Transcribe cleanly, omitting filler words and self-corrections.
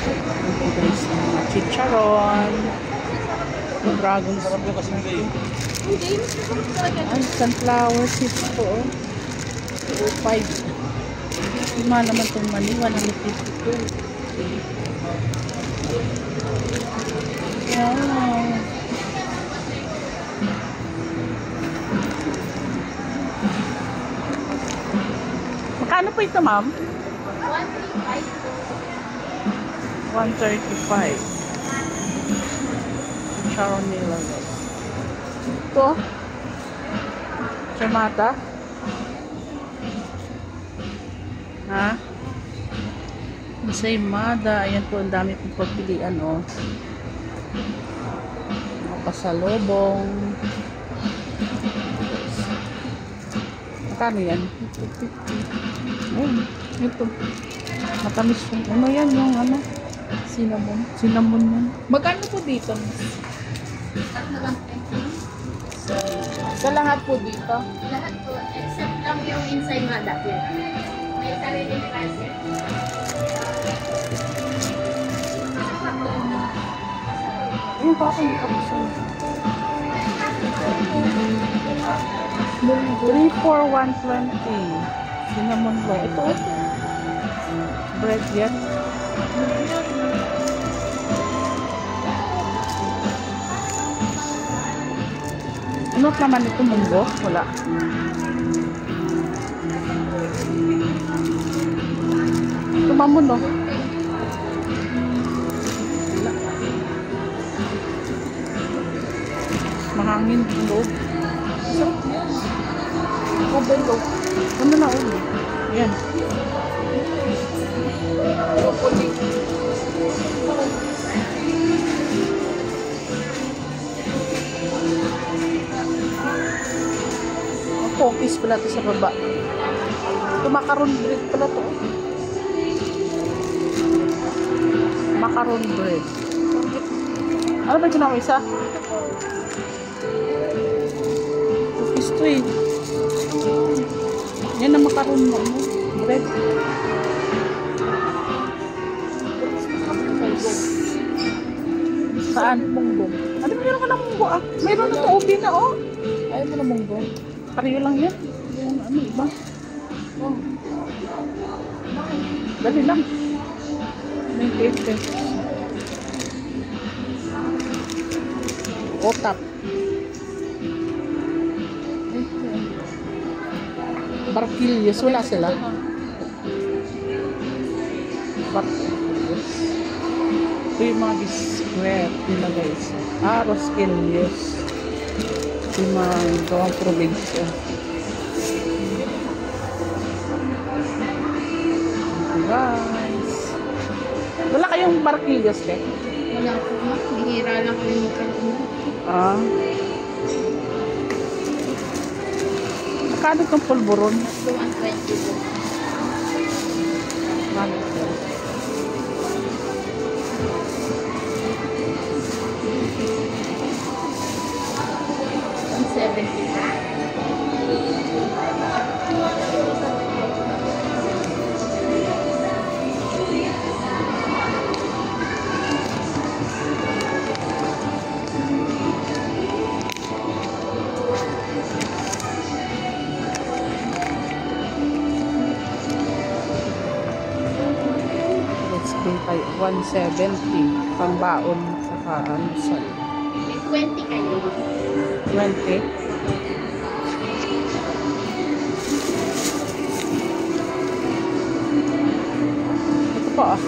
Ito guys, mga chicharon. Dragon fruit. Ay, sunflower seeds po. 205. Lima naman itong mani. 152. Wow. Magkano po ito, ma'am? 135. Sharon nila guys. Ito. Chamata. Ha? Ensaymada. Ayan po, ang dami pong pagpilian, oh. Mga pasalobong. Magkano yan? 250. Ayun. Ito. Matamis yung, ano yan, yung ano? Cinnamon. Cinnamon yan. Magkano po dito? Sa lahat po dito? Lahat po, except lang yung ensaymada. May sariling price yan. Ayun pa ako yung kapusay. 3 for 120. Cinnamon roll. Ito. Bread yan. Ano naman ito, munggo? Wala. Tumamon, no? Wala. Mahangin yung loob. Sarap yan. Overload. Ano na ulo? Yan. Cookies pala ito sa baba. Ito macaron bread pala ito. Macaron bread. Ano ba ginawa isa? Cookies ito eh. Yan ang macaron mo. Bread. Saan? Munggong. Ano ba meron ka ng munggo ah? Mayroon na ito ubi na oh. Ayaw mo na munggo. Pariyo lang yan. Yung ano, iba. Oh. Dali lang. 98 pesos. Otap. Barquillos. Wala sila. Barquillos. Ito yung mga biskwit nila guys. Rosquillos. Yung mga gawang probinsya. Guys. Wala kayong barquillos, eh? Wala po. Bihira lang kami magkaroon. Magkano itong pulburon? 120 po. Ay, 170 pang baon sa almusal. 20 kayo. 20. Ito pa ah.